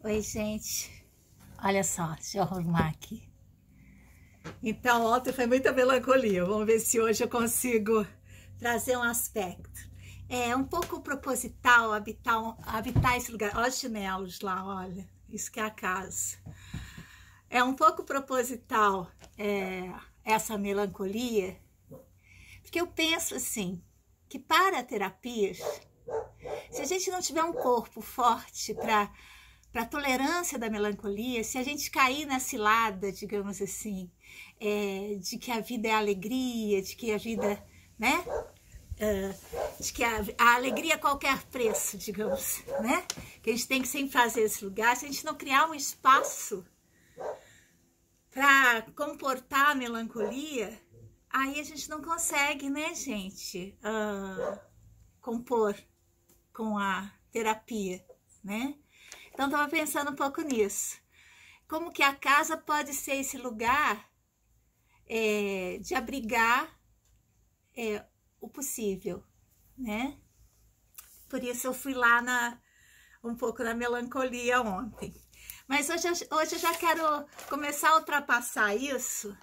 Oi, gente. Olha só, deixa eu arrumar aqui. Então, ontem foi muita melancolia. Vamos ver se hoje eu consigo trazer um aspecto. É um pouco proposital habitar esse lugar. Olha os chinelos lá, olha. Isso que é a casa. É um pouco proposital essa melancolia, porque eu penso assim, que para terapias, se a gente não tiver um corpo forte para a tolerância da melancolia, se a gente cair na cilada, digamos assim, de que a vida é alegria, de que a vida, né? De que a alegria a qualquer preço, digamos, né? Que a gente tem que sempre fazer esse lugar. Se a gente não criar um espaço para comportar a melancolia, aí a gente não consegue, né, gente, compor com a terapia, né? Então, estava pensando um pouco nisso. Como que a casa pode ser esse lugar de abrigar o possível, né? Por isso eu fui lá um pouco na melancolia ontem. Mas hoje eu já quero começar a ultrapassar isso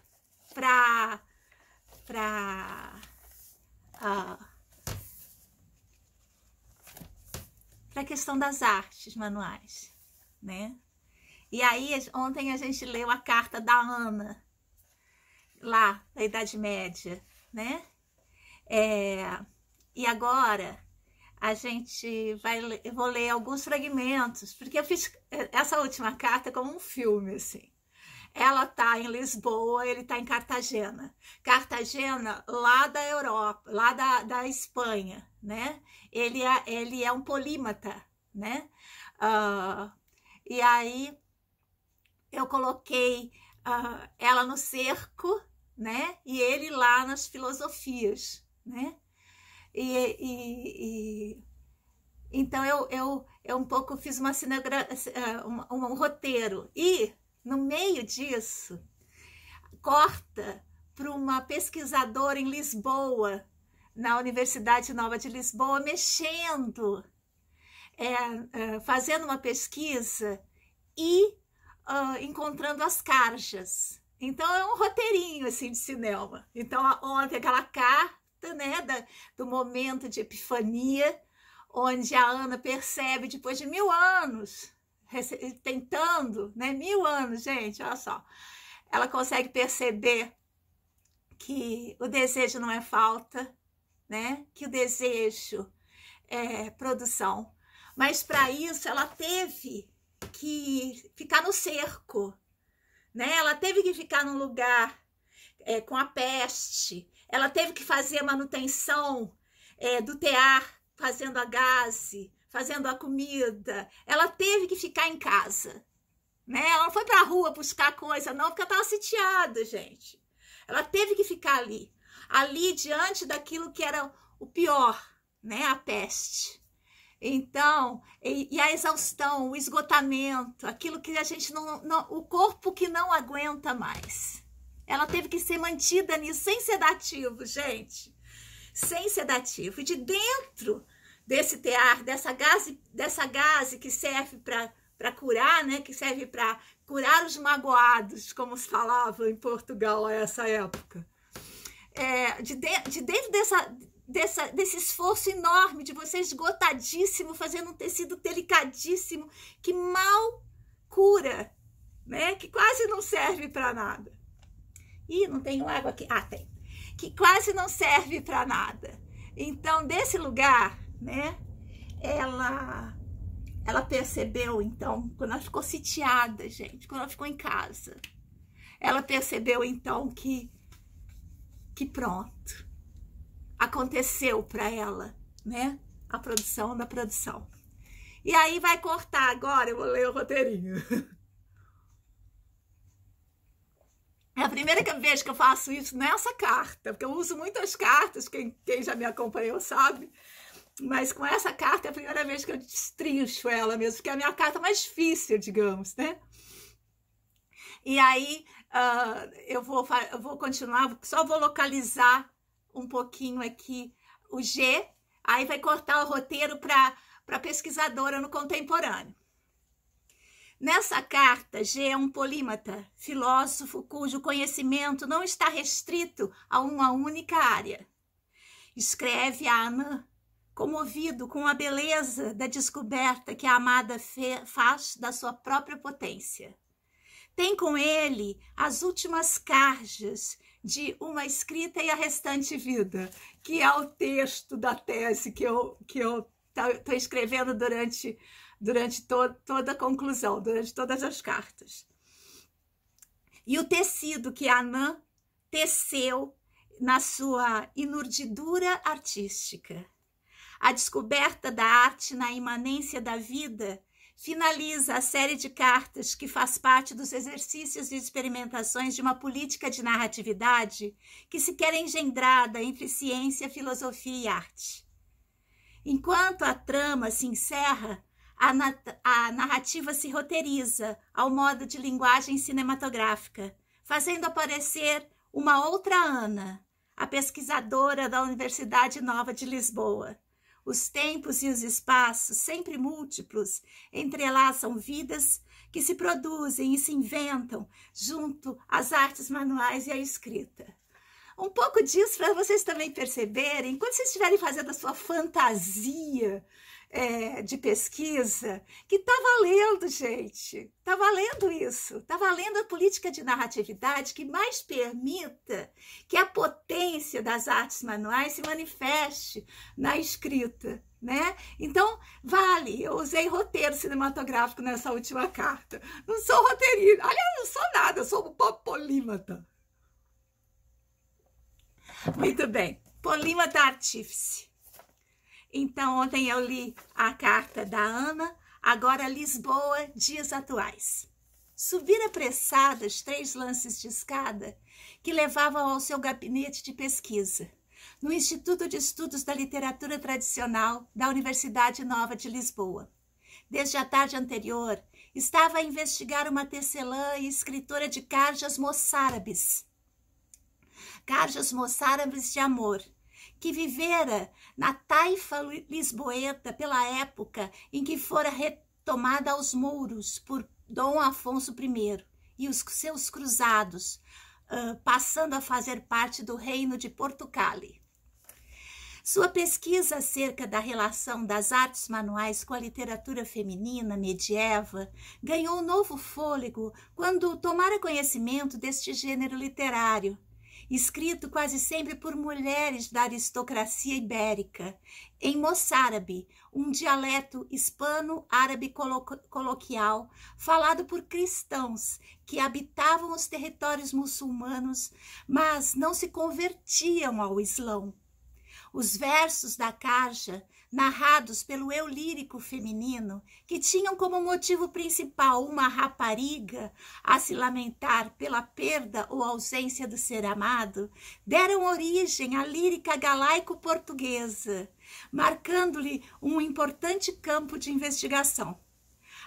para a questão das artes manuais, né? E aí, ontem a gente leu a carta da Ana, lá da Idade Média, né? E agora eu vou ler alguns fragmentos, porque eu fiz essa última carta como um filme, assim. Ela tá em Lisboa, ele tá em Cartagena. Cartagena, lá da Europa, lá da Espanha, né? Ele é um polímata, né? E aí eu coloquei ela no cerco, né? E ele lá nas filosofias, né? Então eu um pouco fiz uma um roteiro, e no meio disso corta para uma pesquisadora em Lisboa, na Universidade Nova de Lisboa, mexendo, fazendo uma pesquisa e encontrando as carjas. Então é um roteirinho assim de cinema. Então ontem aquela carta, né, do momento de epifania, onde a Ana percebe, depois de 1000 anos tentando, né, 1000 anos, gente, olha só, ela consegue perceber que o desejo não é falta, né, que o desejo é produção, mas para isso ela teve que ficar no cerco, né? Ela teve que ficar num lugar com a peste, ela teve que fazer a manutenção do tear, fazendo a gaze, fazendo a comida, ela teve que ficar em casa, né? Ela não foi para a rua buscar coisa, não, porque ela estava sitiada, gente. Ela teve que ficar ali diante daquilo que era o pior, né? A peste. Então, e a exaustão, o esgotamento, aquilo que a gente o corpo que não aguenta mais. Ela teve que ser mantida nisso, sem sedativo, gente. Sem sedativo. E de dentro desse tear, dessa gase que serve para curar, né? Que serve para curar os magoados, como se falava em Portugal a essa época. De dentro desse esforço enorme de você esgotadíssimo, fazendo um tecido delicadíssimo que mal cura, né? Que quase não serve para nada. Ih, não tenho água aqui. Ah, tem. Que quase não serve para nada. Então, desse lugar, né? Ela percebeu, então, quando ela ficou sitiada, gente, quando ela ficou em casa, ela percebeu, então, que pronto, aconteceu para ela, né? A produção da produção. E aí vai cortar agora, eu vou ler o roteirinho. É a primeira vez que eu faço isso nessa carta, porque eu uso muitas cartas, quem já me acompanhou sabe, mas com essa carta é a primeira vez que eu destrincho ela mesmo, porque é a minha carta mais difícil, digamos, né? E aí eu vou continuar, só vou localizar um pouquinho aqui o G, aí vai cortar o roteiro para pesquisadora no contemporâneo. Nessa carta, G é um polímata, filósofo cujo conhecimento não está restrito a uma única área. Escreve a Anã, comovido com a beleza da descoberta que a amada faz da sua própria potência. Tem com ele as últimas cargas de Uma Escrita e a Restante Vida, que é o texto da tese que eu estou escrevendo durante toda a conclusão, durante todas as cartas. E o tecido que Anã teceu na sua inurdidura artística. A descoberta da arte na imanência da vida finaliza a série de cartas que faz parte dos exercícios e experimentações de uma política de narratividade que se quer engendrada entre ciência, filosofia e arte. Enquanto a trama se encerra, a narrativa se roteiriza ao modo de linguagem cinematográfica, fazendo aparecer uma outra Ana, a pesquisadora da Universidade Nova de Lisboa. Os tempos e os espaços, sempre múltiplos, entrelaçam vidas que se produzem e se inventam junto às artes manuais e à escrita. Um pouco disso para vocês também perceberem, quando vocês estiverem fazendo a sua fantasia de pesquisa, que está valendo, gente, está valendo isso, está valendo a política de narratividade que mais permita que a potência das artes manuais se manifeste na escrita, né? Então, vale, eu usei roteiro cinematográfico nessa última carta, não sou roteirista, aliás, não sou nada, eu sou um polímata. Muito bem, polímata artífice. Então, ontem eu li a carta da Ana, agora Lisboa, dias atuais. Subir apressadas 3 lances de escada que levavam ao seu gabinete de pesquisa, no Instituto de Estudos da Literatura Tradicional da Universidade Nova de Lisboa. Desde a tarde anterior, estava a investigar uma tecelã e escritora de carjas moçárabes. Carjas moçárabes de amor, que vivera na taifa lisboeta pela época em que fora retomada aos mouros por Dom Afonso I e os seus cruzados, passando a fazer parte do reino de Portugal. Sua pesquisa acerca da relação das artes manuais com a literatura feminina medieva ganhou novo fôlego quando tomara conhecimento deste gênero literário, escrito quase sempre por mulheres da aristocracia ibérica, em moçárabe, um dialeto hispano-árabe coloquial, falado por cristãos que habitavam os territórios muçulmanos, mas não se convertiam ao Islão. Os versos da Carja, narrados pelo eu lírico feminino, que tinham como motivo principal uma rapariga a se lamentar pela perda ou ausência do ser amado, deram origem à lírica galaico-portuguesa, marcando-lhe um importante campo de investigação.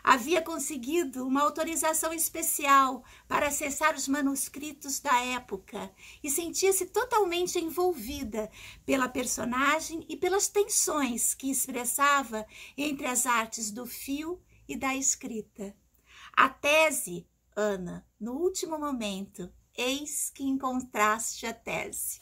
Havia conseguido uma autorização especial para acessar os manuscritos da época e sentia-se totalmente envolvida pela personagem e pelas tensões que expressava entre as artes do fio e da escrita. A tese, Ana, no último momento, eis que encontraste a tese.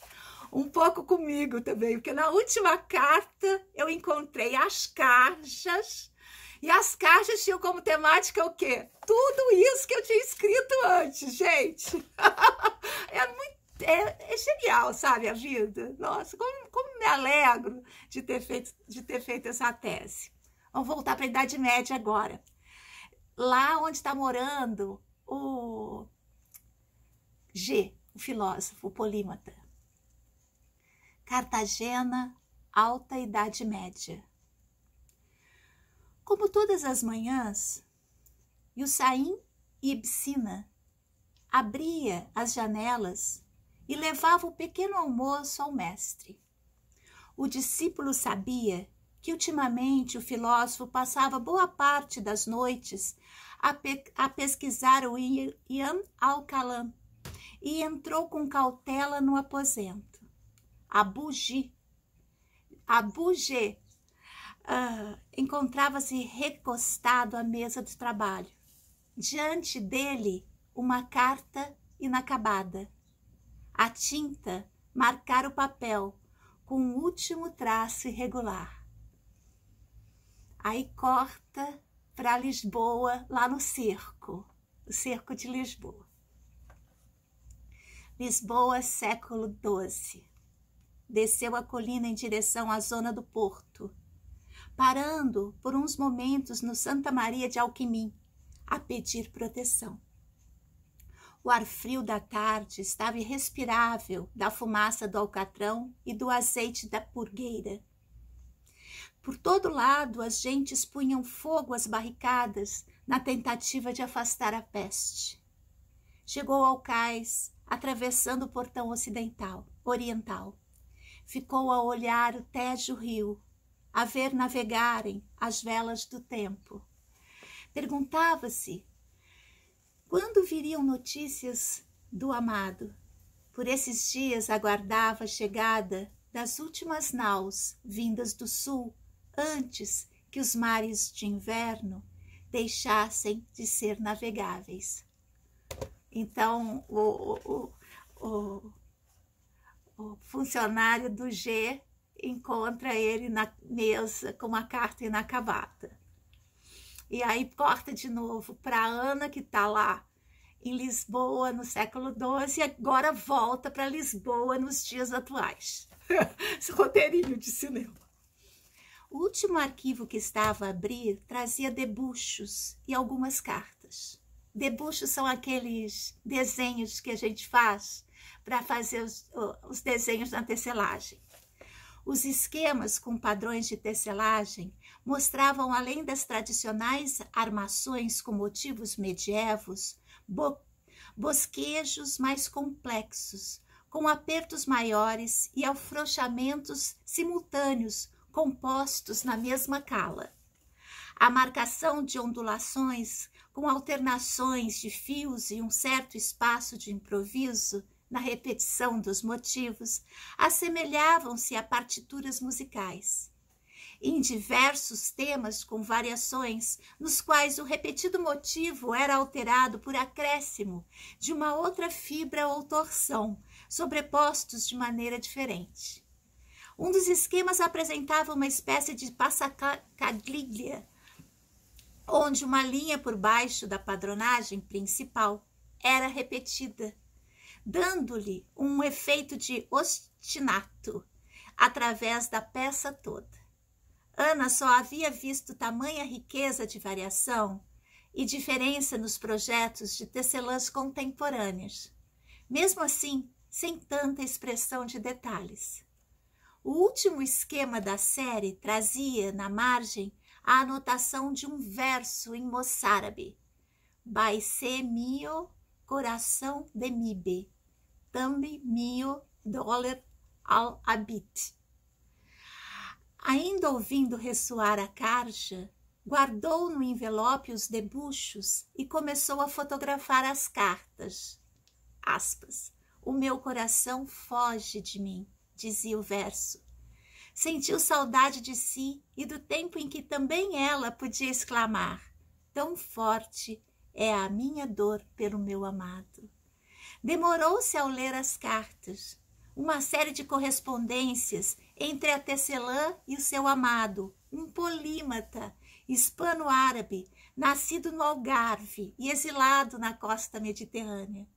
Um pouco comigo também, porque na última carta eu encontrei as carjas. E as cartas tinham como temática o quê? Tudo isso que eu tinha escrito antes, gente. É genial, sabe, a vida? Nossa, como me alegro de ter feito essa tese. Vamos voltar para a Idade Média agora. Lá onde está morando o G, o filósofo, o polímata. Cartagena, Alta Idade Média. Como todas as manhãs, Hussain ibn Sina abria as janelas e levava o pequeno almoço ao mestre. O discípulo sabia que ultimamente o filósofo passava boa parte das noites a pesquisar o Ibn al-Kalam e entrou com cautela no aposento. Abu G encontrava-se recostado à mesa de trabalho. Diante dele, uma carta inacabada. A tinta marcara o papel com um último traço irregular. Aí corta para Lisboa, lá no cerco, o cerco de Lisboa. Lisboa, século XII. Desceu a colina em direção à zona do porto, parando por uns momentos no Santa Maria de Alquimim, a pedir proteção. O ar frio da tarde estava irrespirável da fumaça do alcatrão e do azeite da purgueira. Por todo lado, as gentes punham fogo às barricadas na tentativa de afastar a peste. Chegou ao cais, atravessando o portão oriental. Ficou a olhar o Tejo Rio, a ver navegarem as velas do tempo. Perguntava-se quando viriam notícias do amado. Por esses dias aguardava a chegada das últimas naus vindas do sul, antes que os mares de inverno deixassem de ser navegáveis. Então, o funcionário do G encontra ele na mesa com uma carta inacabada. E aí corta de novo para Ana, que está lá em Lisboa no século XII, e agora volta para Lisboa nos dias atuais. Esse roteirinho de cinema. O último arquivo que estava a abrir trazia debuxos e algumas cartas. Debuxos são aqueles desenhos que a gente faz para fazer os desenhos na tecelagem. Os esquemas com padrões de tecelagem mostravam, além das tradicionais armações com motivos medievos, bosquejos mais complexos, com apertos maiores e afrouxamentos simultâneos compostos na mesma cala. A marcação de ondulações com alternações de fios e um certo espaço de improviso na repetição dos motivos, assemelhavam-se a partituras musicais. Em diversos temas com variações, nos quais o repetido motivo era alterado por acréscimo de uma outra fibra ou torção, sobrepostos de maneira diferente. Um dos esquemas apresentava uma espécie de passacaglia, onde uma linha por baixo da padronagem principal era repetida, dando-lhe um efeito de ostinato através da peça toda. Ana só havia visto tamanha riqueza de variação e diferença nos projetos de tecelãs contemporâneas, mesmo assim, sem tanta expressão de detalhes. O último esquema da série trazia, na margem, a anotação de um verso em moçárabe: Baise mio coração de mibe, tambi mio dólar al habit. Ainda ouvindo ressoar a carja, guardou no envelope os debuxos e começou a fotografar as cartas. Aspas. O meu coração foge de mim, dizia o verso. Sentiu saudade de si e do tempo em que também ela podia exclamar: tão forte é a minha dor pelo meu amado. Demorou-se ao ler as cartas, uma série de correspondências entre a tecelã e o seu amado, um polímata hispano-árabe, nascido no Algarve e exilado na costa mediterrânea.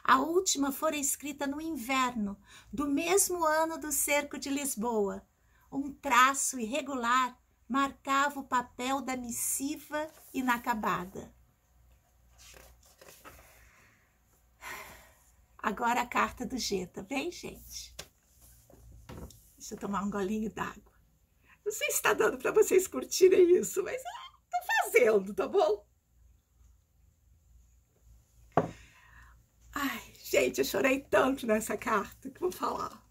A última fora escrita no inverno do mesmo ano do cerco de Lisboa. Um traço irregular marcava o papel da missiva inacabada. Agora a carta do G, tá bem, gente? Deixa eu tomar um golinho d'água. Não sei se está dando para vocês curtirem isso, mas tô fazendo, tá bom? Ai, gente, eu chorei tanto nessa carta que vou falar.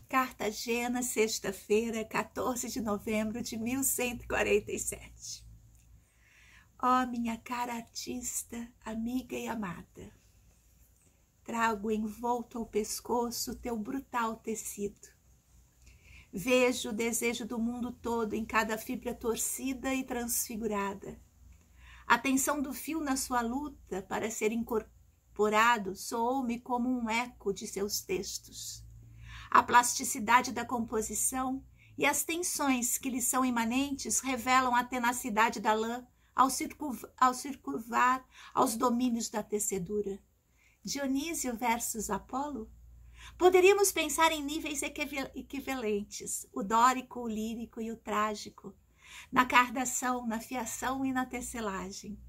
Cartagena, sexta-feira, 14 de novembro de 1147. Ó, minha cara artista, amiga e amada, trago envolto ao pescoço teu brutal tecido. Vejo o desejo do mundo todo em cada fibra torcida e transfigurada. A tensão do fio na sua luta para ser incorporado soou-me como um eco de seus textos. A plasticidade da composição e as tensões que lhe são imanentes revelam a tenacidade da lã ao circunvar aos domínios da tecedura. Dionísio versus Apolo? Poderíamos pensar em níveis equivalentes, o dórico, o lírico e o trágico, na cardação, na fiação e na tecelagem.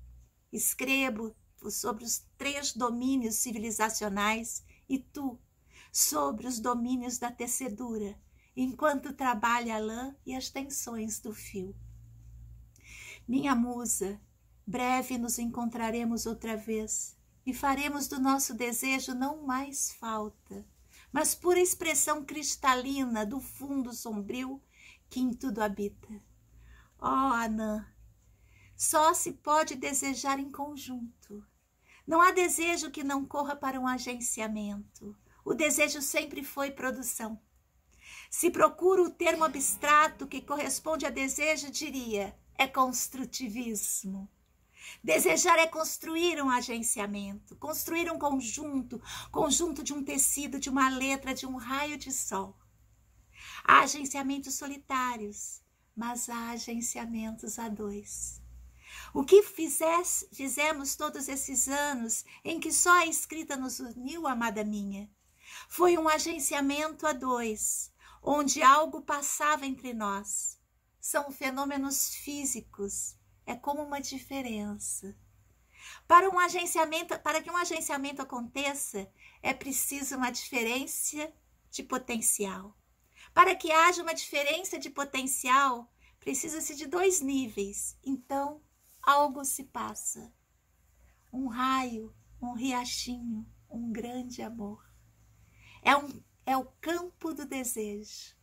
Escrevo sobre os 3 domínios civilizacionais e tu sobre os domínios da tecedura, enquanto trabalha a lã e as tensões do fio. Minha musa, breve nos encontraremos outra vez e faremos do nosso desejo não mais falta, mas pura expressão cristalina do fundo sombrio que em tudo habita. Oh, Anã, só se pode desejar em conjunto. Não há desejo que não corra para um agenciamento. O desejo sempre foi produção. Se procuro o termo abstrato que corresponde a desejo, diria, é construtivismo. Desejar é construir um agenciamento, construir um conjunto de um tecido, de uma letra, de um raio de sol. Há agenciamentos solitários, mas há agenciamentos a 2. O que fizemos todos esses anos em que só a escrita nos uniu, amada minha, foi um agenciamento a 2, onde algo passava entre nós. São fenômenos físicos, é como uma diferença. Para que um agenciamento aconteça, é preciso uma diferença de potencial. Para que haja uma diferença de potencial, precisa-se de 2 níveis. Então, algo se passa. Um raio, um riachinho, um grande amor. É o campo do desejo.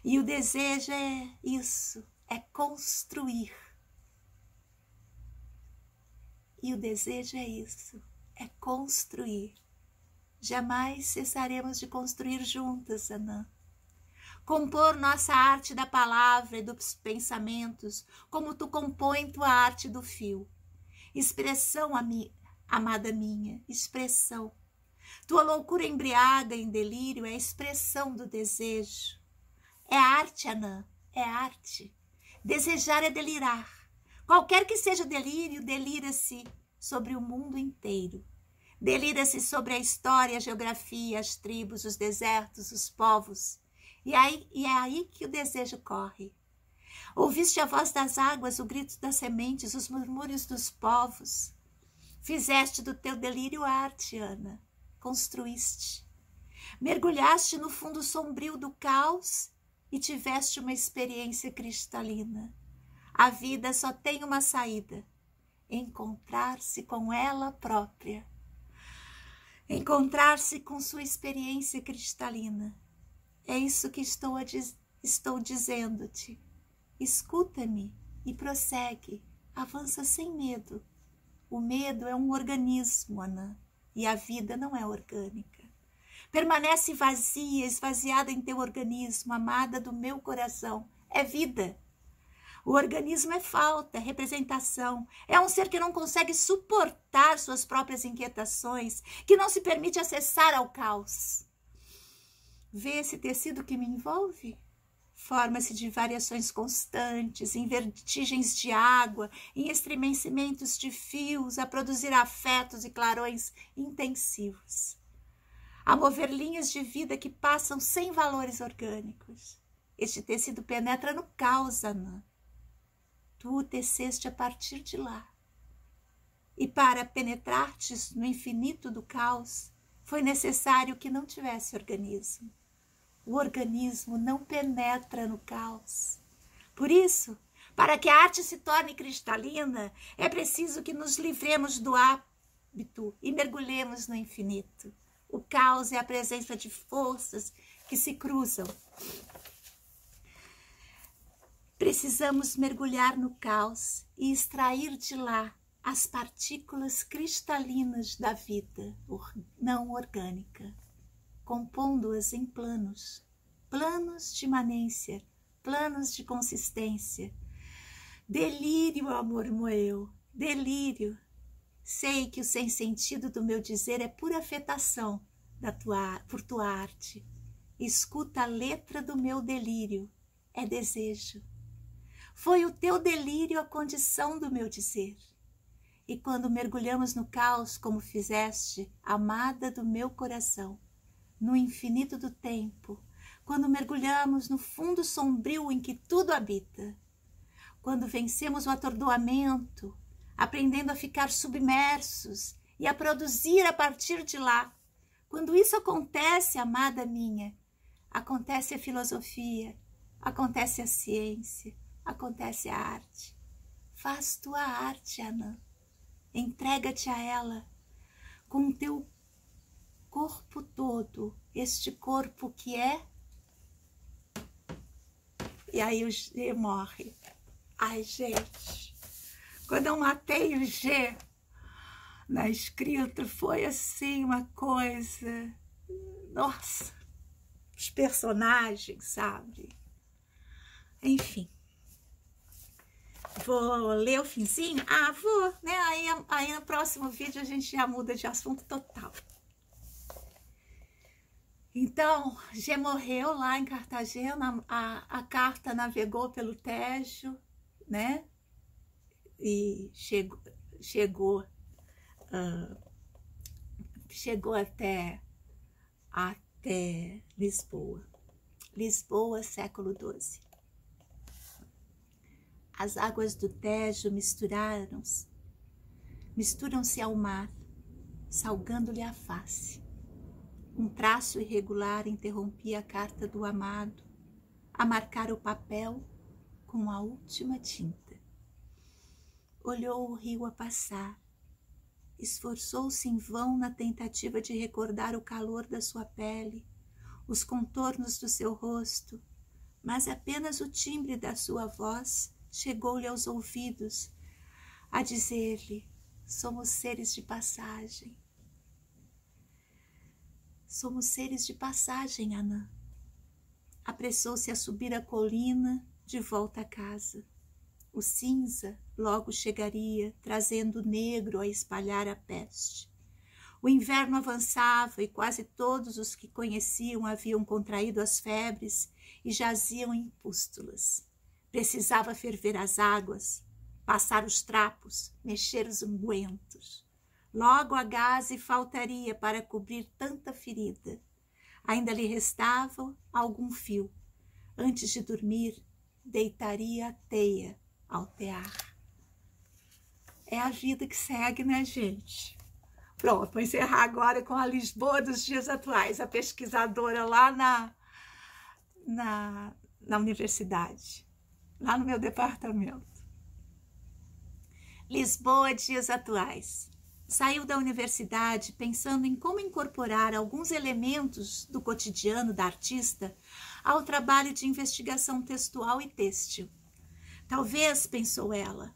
E o desejo é isso, é construir. E o desejo é isso, é construir. Jamais cessaremos de construir juntas, Anã. Compor nossa arte da palavra e dos pensamentos, como tu compõe tua arte do fio. Expressão, amada minha, expressão. Tua loucura embriaga em delírio é a expressão do desejo. É arte, Anã, é arte. Desejar é delirar. Qualquer que seja o delírio, delira-se sobre o mundo inteiro. Delira-se sobre a história, a geografia, as tribos, os desertos, os povos. E é aí que o desejo corre. Ouviste a voz das águas, o grito das sementes, os murmúrios dos povos. Fizeste do teu delírio arte, Ana. Construíste. Mergulhaste no fundo sombrio do caos e tiveste uma experiência cristalina. A vida só tem uma saída: encontrar-se com ela própria. Encontrar-se com sua experiência cristalina. É isso que estou dizendo-te. Escuta-me e prossegue. Avança sem medo. O medo é um organismo, Anã, e a vida não é orgânica. Permanece vazia, esvaziada em teu organismo, amada do meu coração. É vida. O organismo é falta, é representação. É um ser que não consegue suportar suas próprias inquietações, que não se permite acessar ao caos. Vê esse tecido que me envolve? Forma-se de variações constantes, em vertigens de água, em estremecimentos de fios, a produzir afetos e clarões intensivos. A mover linhas de vida que passam sem valores orgânicos. Este tecido penetra no caos, Anã. Tu o teceste a partir de lá. E para penetrar-te no infinito do caos, foi necessário que não tivesse organismo. O organismo não penetra no caos. Por isso, para que a arte se torne cristalina, é preciso que nos livremos do hábito e mergulhemos no infinito. O caos é a presença de forças que se cruzam. Precisamos mergulhar no caos e extrair de lá as partículas cristalinas da vida não orgânica, compondo-as em planos de imanência, planos de consistência. Delírio, amor meu, delírio. Sei que o sem sentido do meu dizer é pura afetação por tua arte. Escuta a letra do meu delírio, é desejo. Foi o teu delírio a condição do meu dizer. E quando mergulhamos no caos, como fizeste, amada do meu coração, no infinito do tempo, quando mergulhamos no fundo sombrio em que tudo habita, quando vencemos o atordoamento, aprendendo a ficar submersos e a produzir a partir de lá, quando isso acontece, amada minha, acontece a filosofia, acontece a ciência, acontece a arte. Faz tua arte, Anã. Entrega-te a ela com o teu corpo todo, este corpo que é... E aí o G morre. Ai, gente, quando eu matei o G na escrita, foi assim uma coisa... Nossa, os personagens, sabe? Enfim. Vou ler o finzinho? Ah, vou, né? Aí no próximo vídeo a gente já muda de assunto total. Então, G morreu lá em Cartagena, a carta navegou pelo Tejo, né? E chegou até Lisboa. Lisboa, século XII. As águas do Tejo misturam-se ao mar, salgando-lhe a face. Um traço irregular interrompia a carta do amado, a marcar o papel com a última tinta. Olhou o rio a passar, esforçou-se em vão na tentativa de recordar o calor da sua pele, os contornos do seu rosto, mas apenas o timbre da sua voz chegou-lhe aos ouvidos, a dizer-lhe: somos seres de passagem. Somos seres de passagem, Anã. Apressou-se a subir a colina, de volta a casa. O cinza logo chegaria, trazendo o negro a espalhar a peste. O inverno avançava e quase todos os que conheciam haviam contraído as febres e jaziam em pústulas. Precisava ferver as águas, passar os trapos, mexer os ungüentos. Logo a gaze faltaria para cobrir tanta ferida. Ainda lhe restava algum fio. Antes de dormir, deitaria a teia ao tear. É a vida que segue, né, gente? Pronto, vou encerrar agora com a Lisboa dos dias atuais, a pesquisadora lá na universidade, lá no meu departamento. Lisboa, dias atuais. Saiu da universidade pensando em como incorporar alguns elementos do cotidiano da artista ao trabalho de investigação textual e têxtil. Talvez, pensou ela,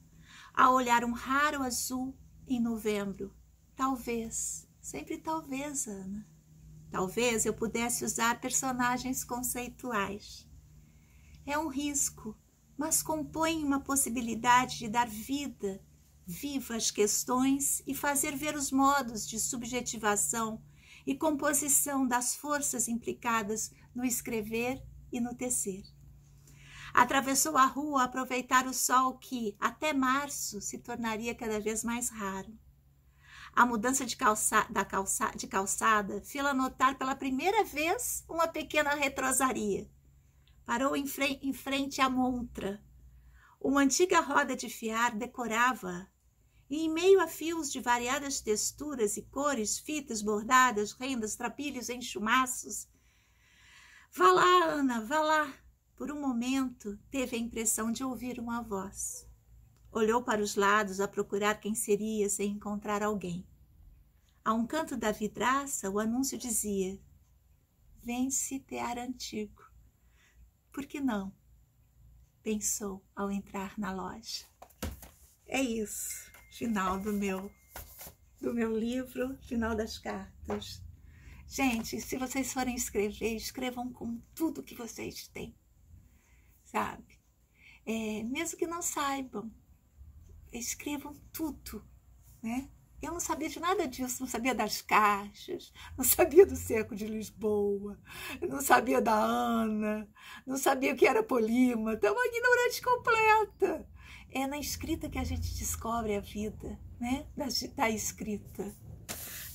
ao olhar um raro azul em novembro, talvez, sempre talvez, Ana, talvez eu pudesse usar personagens conceituais. É um risco, mas compõe uma possibilidade de dar vida viva às questões e fazer ver os modos de subjetivação e composição das forças implicadas no escrever e no tecer. Atravessou a rua a aproveitar o sol que, até março, se tornaria cada vez mais raro. A mudança de calçada fê-la notar pela primeira vez uma pequena retrosaria. Parou em frente à montra. Uma antiga roda de fiar decorava-a, e em meio a fios de variadas texturas e cores, fitas, bordadas, rendas, trapilhos, enxumaços. Vá lá, Ana, vá lá. Por um momento, teve a impressão de ouvir uma voz. Olhou para os lados a procurar quem seria sem encontrar alguém. A um canto da vidraça, o anúncio dizia: vende-se tear antigo. Por que não? Pensou ao entrar na loja. É isso. Final do meu livro, final das cartas. Gente, se vocês forem escrever, escrevam com tudo que vocês têm, sabe? Mesmo que não saibam, escrevam tudo, né? Eu não sabia de nada disso, não sabia das caixas, não sabia do Cerco de Lisboa, não sabia da Ana, não sabia o que era polímata, uma ignorante completa. É na escrita que a gente descobre a vida, né? Da escrita.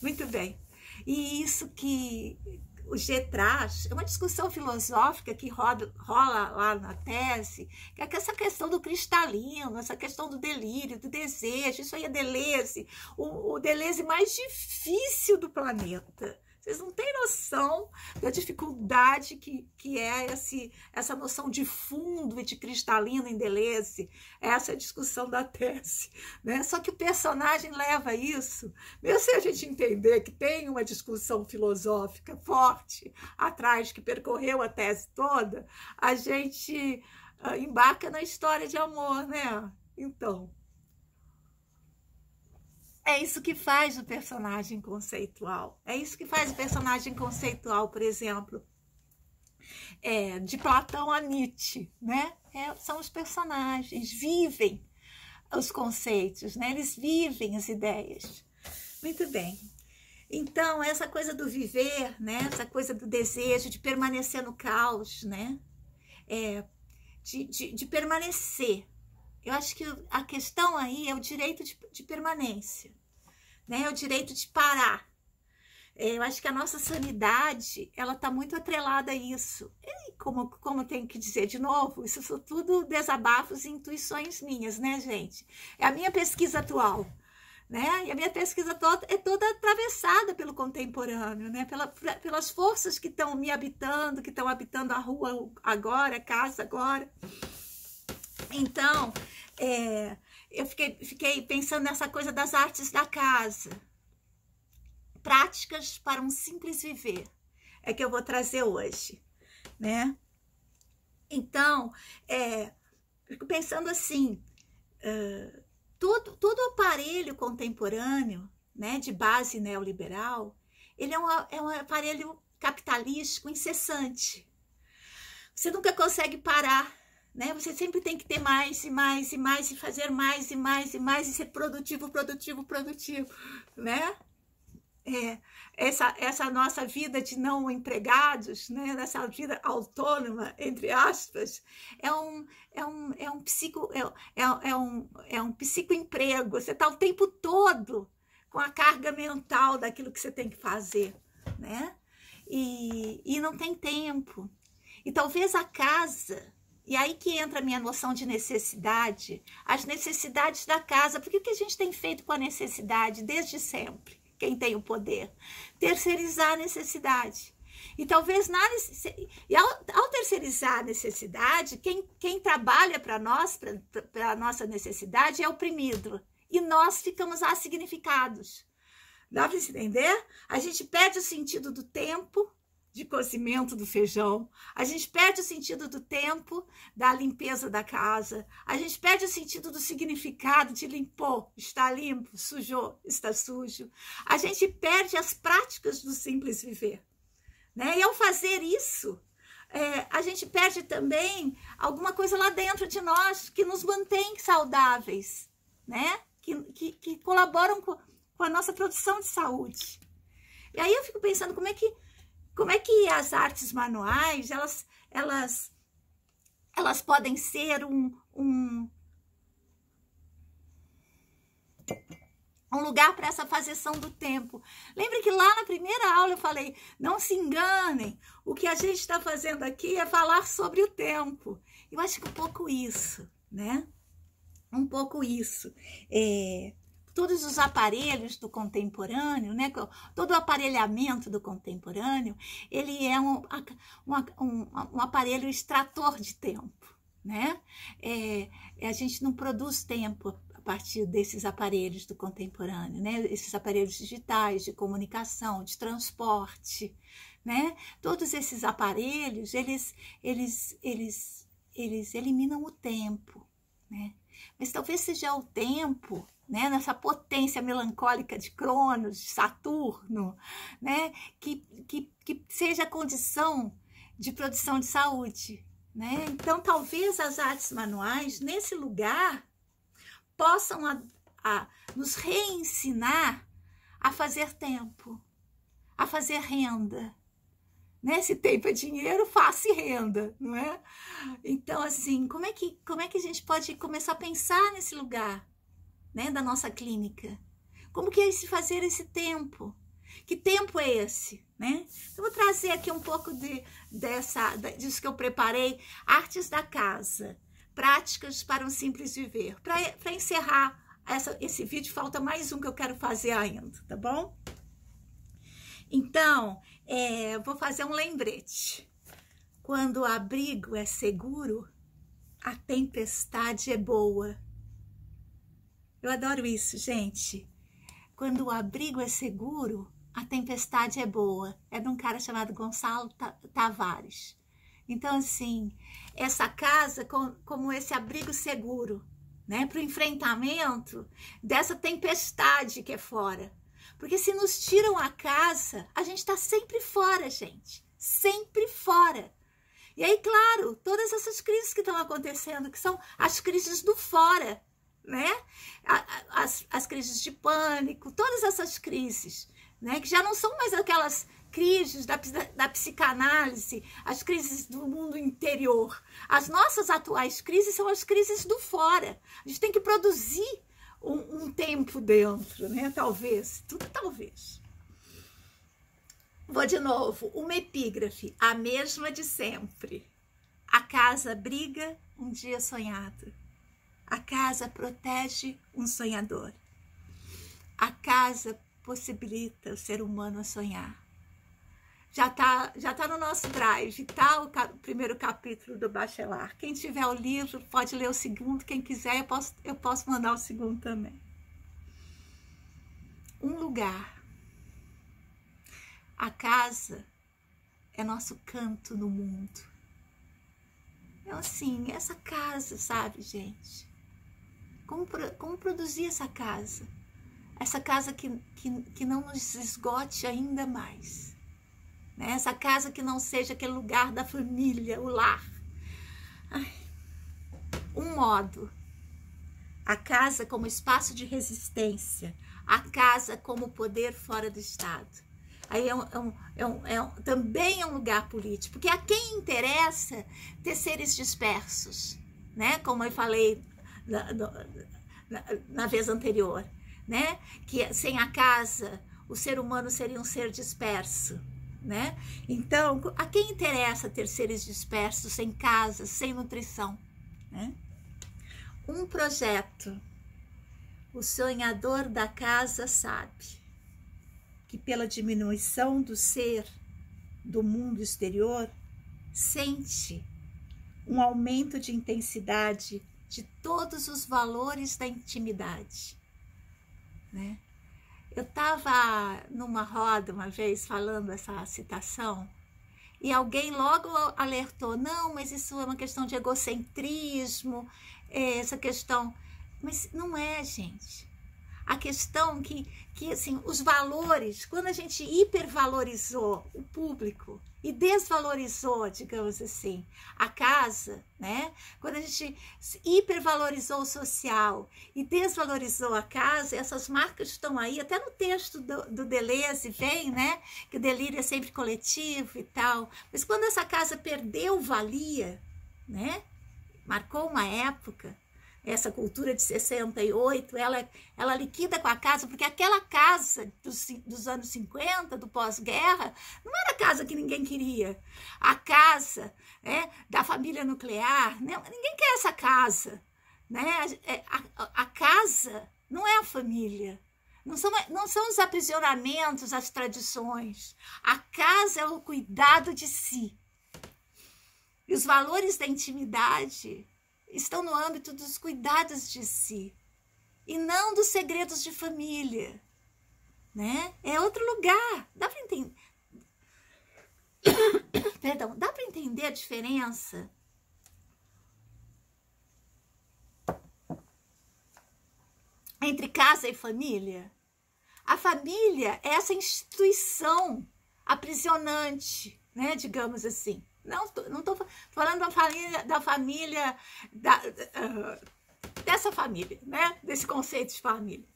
Muito bem. E isso que o G traz é uma discussão filosófica que rola lá na tese, que é essa questão do cristalino, essa questão do delírio, do desejo. Isso aí é Deleuze, o Deleuze mais difícil do planeta. Vocês não têm noção da dificuldade que é essa noção de fundo e de cristalino em Deleuze. Essa é a discussão da tese, né? Só que o personagem leva isso, mesmo se a gente entender que tem uma discussão filosófica forte atrás, que percorreu a tese toda, a gente embarca na história de amor, né? Então, é isso que faz o personagem conceitual. É isso que faz o personagem conceitual, por exemplo, de Platão a Nietzsche, né? São os personagens, vivem os conceitos, né? Eles vivem as ideias. Muito bem. Então, essa coisa do viver, né? Essa coisa do desejo de permanecer no caos, né? De permanecer. Eu acho que a questão aí é o direito de permanência, né? É o direito de parar. Eu acho que a nossa sanidade, ela está muito atrelada a isso. E como tenho que dizer de novo, isso são tudo desabafos e intuições minhas, né, gente? É a minha pesquisa atual, né? E a minha pesquisa é toda atravessada pelo contemporâneo, né? Pelas forças que estão me habitando, que estão habitando a rua agora, a casa agora. Então, eu fiquei pensando nessa coisa das artes da casa. Práticas para um simples viver. É que eu vou trazer hoje, né? Então, fico pensando assim, todo aparelho contemporâneo, né, de base neoliberal, ele é um aparelho capitalístico incessante. Você nunca consegue parar, né? Você sempre tem que ter mais e mais e mais, e fazer mais e mais e mais, e ser produtivo, né? Essa nossa vida de não empregados, né? Essa vida autônoma, entre aspas, é um psicoemprego. Você está o tempo todo com a carga mental daquilo que você tem que fazer, né? E não tem tempo. E talvez a casa, e aí que entra a minha noção de necessidade, as necessidades da casa, porque o que a gente tem feito com a necessidade desde sempre? Quem tem o poder? Terceirizar a necessidade. E talvez ao terceirizar a necessidade, quem trabalha para nós, para a nossa necessidade, é oprimido. E nós ficamos assignificados. Dá para se entender? A gente perde o sentido do tempo de cozimento do feijão, a gente perde o sentido do tempo da limpeza da casa, a gente perde o sentido do significado de limpou, está limpo, sujou, está sujo, a gente perde as práticas do simples viver, né? E ao fazer isso, a gente perde também alguma coisa lá dentro de nós que nos mantém saudáveis, né? Que colaboram com a nossa produção de saúde. E aí eu fico pensando como é que as artes manuais, elas podem ser um lugar para essa fazeção do tempo. Lembre que lá na primeira aula eu falei, não se enganem, o que a gente está fazendo aqui é falar sobre o tempo. Eu acho que um pouco isso, né? Um pouco isso. Todos os aparelhos do contemporâneo, né? Todo o aparelhamento do contemporâneo, ele é um aparelho extrator de tempo, né? A gente não produz tempo a partir desses aparelhos do contemporâneo, né? Esses aparelhos digitais de comunicação, de transporte, né? Todos esses aparelhos, eles eliminam o tempo, né? Mas talvez seja o tempo, né, nessa potência melancólica de Cronos, de Saturno, né, que seja a condição de produção de saúde, né? Então, talvez as artes manuais, nesse lugar, possam nos reensinar a fazer tempo, a fazer renda, né? Se tempo é dinheiro, faça renda, não é? Então, assim, como é que a gente pode começar a pensar nesse lugar, né, da nossa clínica? Como que é se fazer esse tempo? Que tempo é esse, né? Eu vou trazer aqui um pouco disso que eu preparei, artes da casa, práticas para um simples viver. Para encerrar esse vídeo, falta mais um que eu quero fazer ainda, tá bom? Então, vou fazer um lembrete. Quando o abrigo é seguro, a tempestade é boa. Eu adoro isso, gente. Quando o abrigo é seguro, a tempestade é boa. É de um cara chamado Gonçalo Tavares. Então, assim, essa casa como esse abrigo seguro, né, para o enfrentamento dessa tempestade que é fora. Porque se nos tiram a casa, a gente está sempre fora, gente. Sempre fora. E aí, claro, todas essas crises que estão acontecendo, que são as crises do fora, né? As crises de pânico, todas essas crises, né? Que já não são mais aquelas crises da psicanálise, as crises do mundo interior. As nossas atuais crises são as crises do fora. A gente tem que produzir um tempo dentro, né? Talvez, tudo talvez. Vou de novo, uma epígrafe, a mesma de sempre. A casa abriga um dia sonhado. A casa protege um sonhador. A casa possibilita o ser humano a sonhar. Já tá no nosso drive, tá? O primeiro capítulo do Bachelard. Quem tiver o livro pode ler o segundo. Quem quiser, eu posso mandar o segundo também. Um lugar. A casa é nosso canto no mundo. Então, assim, essa casa, sabe, gente? Como produzir essa casa? Essa casa que não nos esgote ainda mais. Né? Essa casa que não seja aquele lugar da família, o lar. Ai. Um modo. A casa como espaço de resistência. A casa como poder fora do Estado. Aí também é um lugar político. Porque a quem interessa ter seres dispersos. Né? Como eu falei na vez anterior. Né? Que sem a casa, o ser humano seria um ser disperso. Né? Então, a quem interessa ter seres dispersos, sem casa, sem nutrição? Né? Um projeto. O sonhador da casa sabe que pela diminuição do ser do mundo exterior, sente um aumento de intensidade de todos os valores da intimidade. Né? Eu estava numa roda uma vez falando essa citação e alguém logo alertou, não, mas isso é uma questão de egocentrismo, essa questão... Mas não é, gente. A questão que assim, os valores, quando a gente hipervalorizou o público e desvalorizou, digamos assim, a casa, né? Quando a gente hipervalorizou o social e desvalorizou a casa, essas marcas estão aí, até no texto do Deleuze vem, né? Que o delírio é sempre coletivo e tal. Mas quando essa casa perdeu valia, né? Marcou uma época. Essa cultura de 68, ela liquida com a casa, porque aquela casa dos anos 50, do pós-guerra, não era a casa que ninguém queria. A casa, né, da família nuclear, né, ninguém quer essa casa. Né? A casa não é a família. Não são os aprisionamentos, as tradições. A casa é o cuidado de si. E os valores da intimidade estão no âmbito dos cuidados de si e não dos segredos de família, né? É outro lugar. Dá para entender? Perdão, dá para entender a diferença? Entre casa e família? A família é essa instituição aprisionante, né? Digamos assim. Não estou falando da família dessa família, né? Desse conceito de família.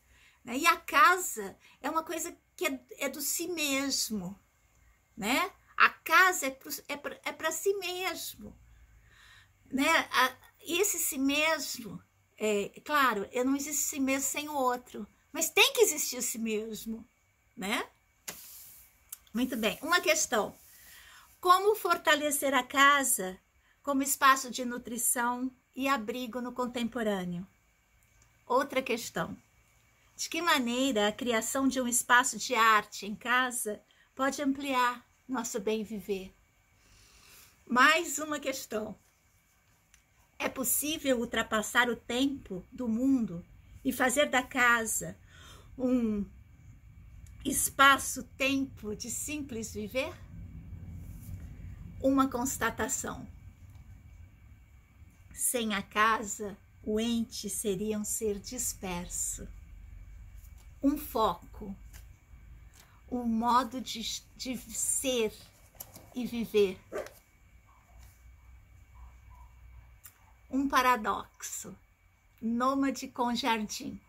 Né? E a casa é uma coisa que é do si mesmo, né? A casa é para si mesmo, né? E esse si mesmo, claro, não existe si mesmo sem o outro, mas tem que existir si mesmo, né? Muito bem. Uma questão: como fortalecer a casa como espaço de nutrição e abrigo no contemporâneo? Outra questão: de que maneira a criação de um espaço de arte em casa pode ampliar nosso bem viver? Mais uma questão: é possível ultrapassar o tempo do mundo e fazer da casa um espaço-tempo de simples viver? Uma constatação: sem a casa, o ente seria um ser disperso. Um foco, um modo de ser e viver. Um paradoxo, nômade com jardim.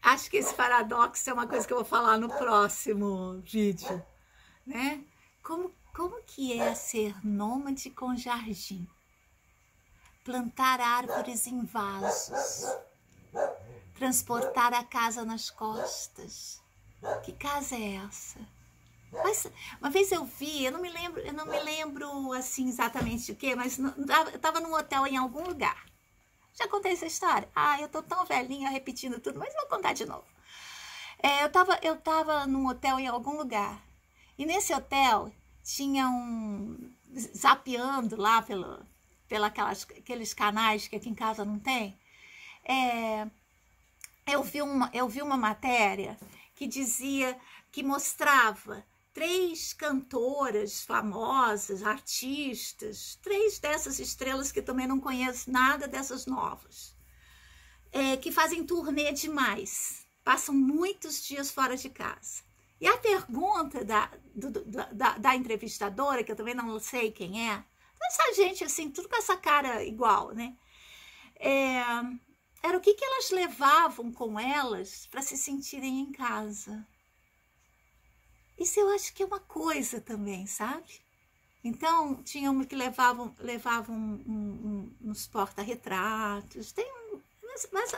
Acho que esse paradoxo é uma coisa que eu vou falar no próximo vídeo, né? Como que é ser nômade com jardim? Plantar árvores em vasos, transportar a casa nas costas. Que casa é essa? Mas uma vez eu vi, eu não me lembro assim exatamente o que, mas eu estava num hotel em algum lugar. Já contei essa história? Eu tô tão velhinha repetindo tudo, mas vou contar de novo. Eu tava num hotel em algum lugar, e nesse hotel tinha zapeando lá aqueles canais que aqui em casa não tem. Eu vi uma matéria que dizia, que mostrava 3 cantoras famosas, artistas, 3 dessas estrelas que eu também não conheço nada dessas novas, que fazem turnê demais, passam muitos dias fora de casa. E a pergunta da entrevistadora, que eu também não sei quem é, essa gente assim, tudo com essa cara igual, né? Era o que elas levavam com elas para se sentirem em casa. Isso eu acho que é uma coisa também, sabe? Então, tinha uma que levavam uns porta-retratos, tem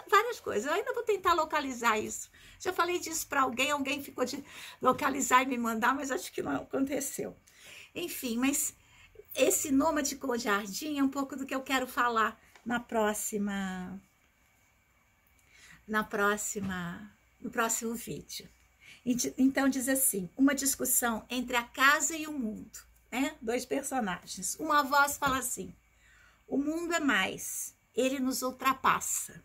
várias coisas. Eu ainda vou tentar localizar isso. Já falei disso para alguém ficou de localizar e me mandar, mas acho que não aconteceu. Enfim, mas esse nômade com jardim é um pouco do que eu quero falar no próximo vídeo. Então diz assim: uma discussão entre a casa e o mundo, né? 2 personagens. Uma voz fala assim: o mundo é mais, ele nos ultrapassa.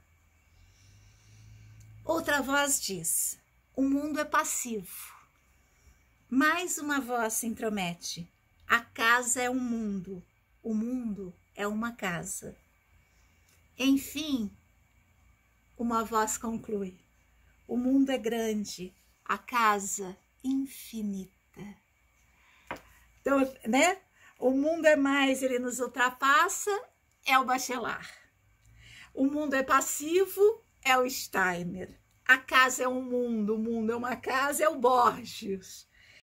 Outra voz diz: o mundo é passivo. Mais uma voz se intromete: a casa é um mundo, o mundo é uma casa. Enfim, uma voz conclui: o mundo é grande, a casa infinita. Então, né? O mundo é mais, ele nos ultrapassa, é o Bachelard. O mundo é passivo, é o Steiner. A casa é um mundo, o mundo é uma casa, é o Borges.